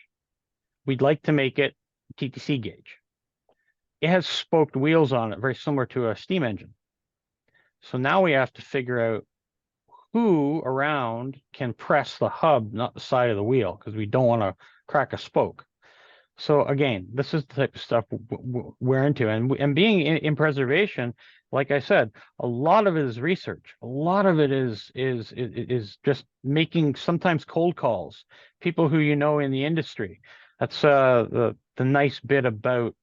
We'd like to make it TTC gauge. It has spoked wheels on it, very similar to a steam engine. So now we have to figure out who around can press the hub, not the side of the wheel, because we don't want to crack a spoke. So again, this is the type of stuff we're into, and being in preservation, like I said, a lot of it is research. A lot of it is just making sometimes cold calls, people who you know in the industry. That's the nice bit about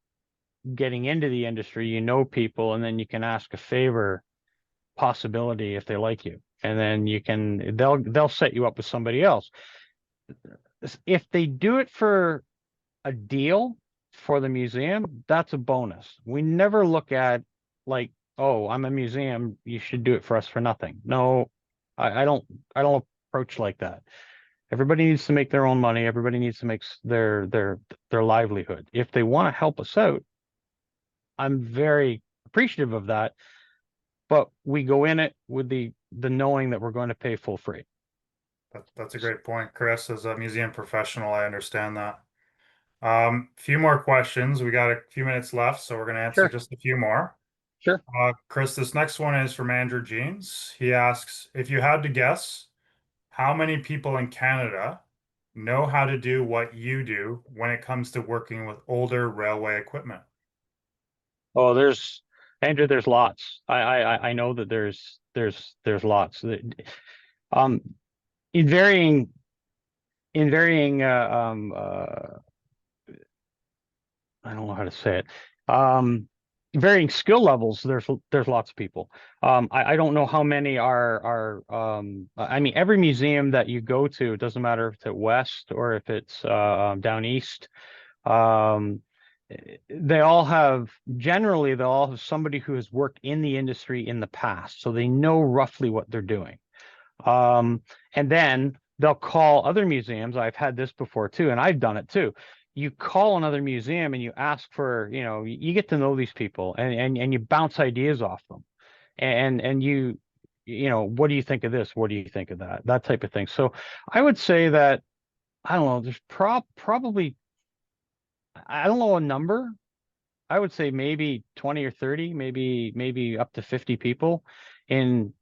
getting into the industry. You know people, and then you can ask a favor possibility if they like you, and then they'll set you up with somebody else. If they do it for a deal for the museum, that's a bonus. We never look at, like, oh, I'm a museum, you should do it for us for nothing. No, I don't approach like that. Everybody needs to make their own money. Everybody needs to make their livelihood. If they want to help us out, I'm very appreciative of that. But we go in it with the knowing that we're going to pay full freight. That's a great point, Chris. As a museum professional, I understand that. Few more questions. We got a few minutes left, so we're going to answer Sure, just a few more. sure. Chris, this next one is from Andrew Jeans. He asks, if you had to guess, how many people in Canada know how to do what you do when it comes to working with older railway equipment? Oh, there's Andrew, there's lots. I know that there's lots. Um, in varying I don't know how to say it. Varying skill levels, there's lots of people. I don't know how many are I mean, every museum that you go to, it doesn't matter if it's at West or if it's down east, um, they all have generally they'll all have somebody who has worked in the industry in the past, so they know roughly what they're doing. Um, and then they'll call other museums. I've had this before too, and I've done it too. You call another museum and you ask for, you get to know these people, and you bounce ideas off them. And what do you think of this? What do you think of that? That type of thing. So I would say that, I don't know, there's probably, I don't know a number. I would say maybe 20 or 30, maybe up to 50 people in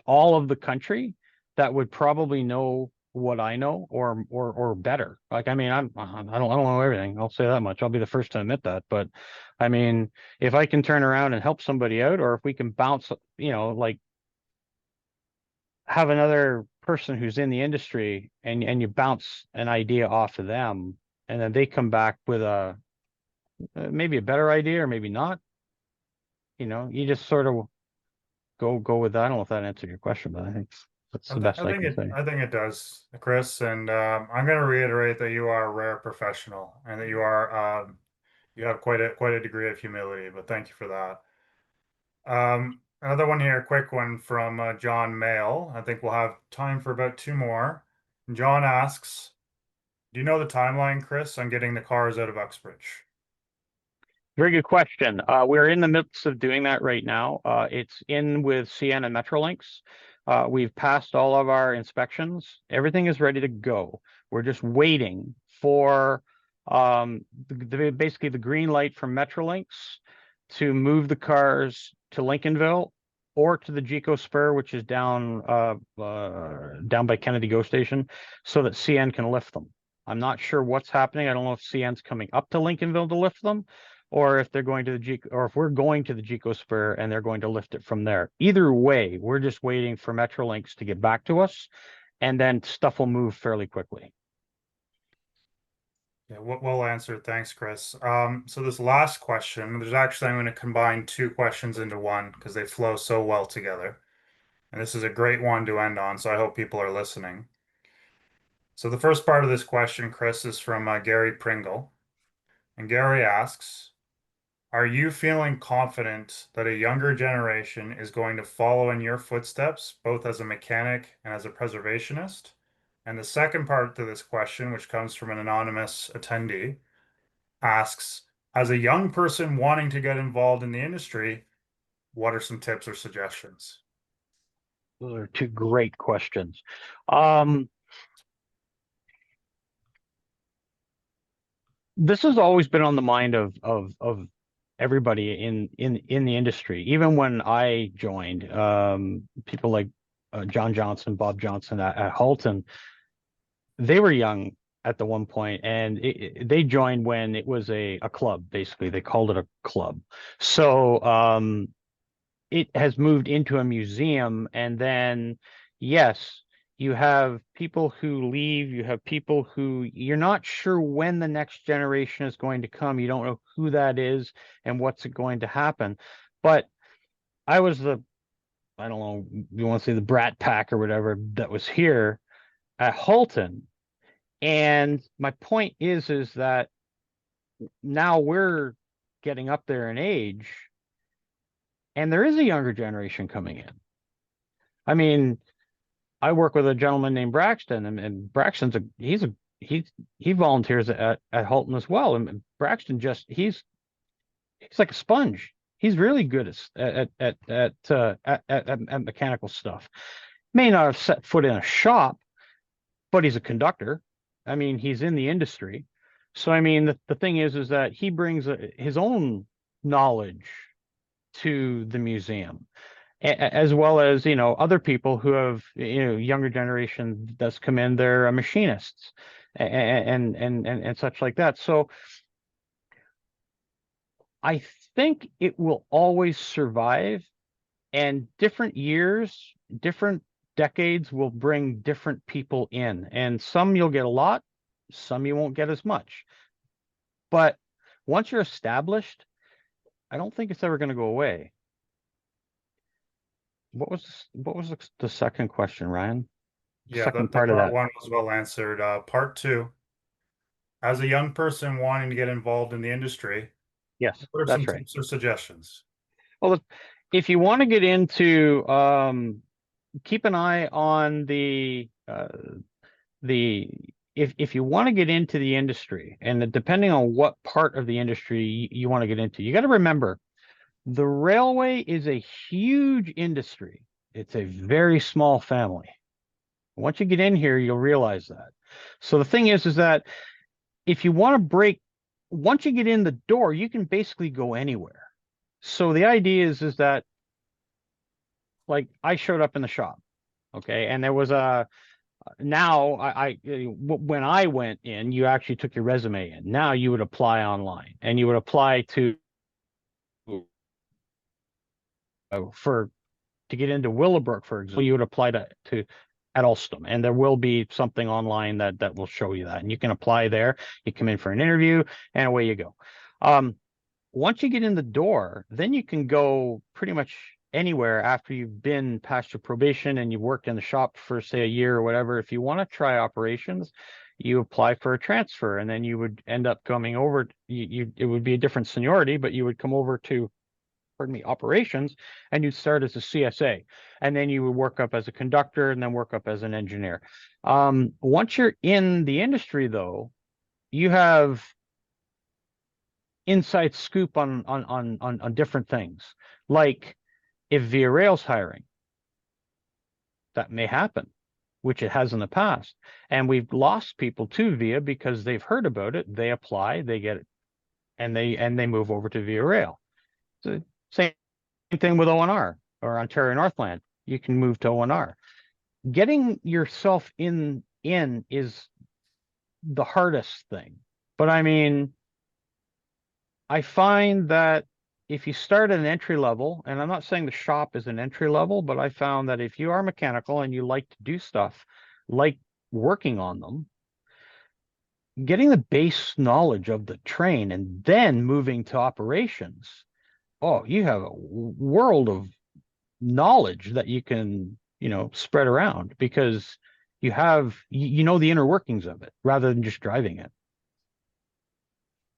all of the country that would probably know what I know, or better. Like, I mean, I don't know everything. I'll say that much. I'll be the first to admit that. But I mean, if I can turn around and help somebody out, or if we can bounce, like, have another person who's in the industry, and you bounce an idea off of them, and then they come back with a maybe a better idea or maybe not. You just sort of go with that. I don't know if that answered your question, but I think that's the best I can say. I think it does, Chris. And I'm going to reiterate that you are a rare professional and that you have quite a degree of humility. But thank you for that. Another one here, a quick one from John Mail. I think we'll have time for about two more. John asks, "Do you know the timeline, Chris, on getting the cars out of Uxbridge?" Very good question. We're in the midst of doing that right now. It's in with CN and Metrolinx. We've passed all of our inspections. Everything is ready to go. We're just waiting for basically the green light from Metrolinx to move the cars to Lincolnville, or to the GECO spur, which is down down by Kennedy GO Station, so that CN can lift them. I'm not sure what's happening. I don't know if CN's coming up to Lincolnville to lift them, or if they're going to the GECO, or if we're going to the GECO spur and they're going to lift it from there. Either way, we're just waiting for Metrolinx to get back to us, and then stuff will move fairly quickly. Yeah, well answered. Thanks, Chris. So this last question, there's actually, I'm going to combine two questions into one because they flow so well together. And this is a great one to end on, so I hope people are listening. So the first part of this question, Chris, is from Gary Pringle. And Gary asks, are you feeling confident that a younger generation is going to follow in your footsteps, both as a mechanic and as a preservationist? And the second part to this question, which comes from an anonymous attendee, asks, as a young person wanting to get involved in the industry, what are some tips or suggestions? Those are two great questions. This has always been on the mind of everybody in the industry. Even when I joined, people like John Johnson, Bob Johnson at Halton, they were young at the one point, and they joined when it was a club. Basically, they called it a club. So it has moved into a museum, and then yes, you have people who leave, you have people who you're not sure when the next generation is going to come. You don't know who that is and what's going to happen. But I was the, I don't know, you want to say the brat pack or whatever that was here at Halton. And my point is that now we're getting up there in age, and there is a younger generation coming in. I mean, I work with a gentleman named Braxton, and Braxton's he volunteers at Halton as well. And Braxton he's like a sponge. He's really good at mechanical stuff. May not have set foot in a shop, but he's a conductor. I mean, he's in the industry. So I mean, the thing is that he brings his own knowledge to the museum, as well as other people who have younger generation that's come in. They're machinists and such like that. So I think it will always survive, and different years, different decades will bring different people in, and some you'll get a lot, some you won't get as much. But once you're established, I don't think it's ever going to go away. What was the second question, Ryan? Yeah, Second the part of part that. one was well answered. Part two, as a young person wanting to get involved in the industry, Yes, what are some that's right. tips or suggestions? Well, if you want to get into, keep an eye on the if you want to get into the industry, and depending on what part of the industry you want to get into, you got to remember the railway is a huge industry. It's a very small family. Once you get in here, you'll realize that. So the thing is that if you want to break, once you get in the door, you can basically go anywhere. So the idea is that, like, I showed up in the shop, okay, and there was a, now when I went in, you actually took your resume in. Now you would apply online, and you would apply for to get into Willowbrook, for example. You would apply to at Alstom, and there will be something online that will show you that, and you can apply there. You come in for an interview, and away you go. Once you get in the door, then you can go pretty much anywhere after you've been past your probation and you've worked in the shop for, say, a year or whatever. If you want to try operations, you apply for a transfer, and then you would end up coming over. It would be a different seniority, but you would come over to, pardon me, operations, and you'd start as a CSA, and then you would work up as a conductor, and then work up as an engineer. Once you're in the industry, though, you have inside scoop on different things. Like, if Via Rail's hiring, that may happen, which it has in the past. And we've lost people to Via because they've heard about it, they apply, they get it, and they move over to Via Rail. So same thing with O&R. or Ontario Northland, you can move to ONR. Getting yourself in is the hardest thing. But I mean, I find that if you start at an entry level, and I'm not saying the shop is an entry level, but I found that if you are mechanical and you like to do stuff like working on them, getting the base knowledge of the train and then moving to operations, oh, you have a world of knowledge that you can, spread around because you know the inner workings of it rather than just driving it.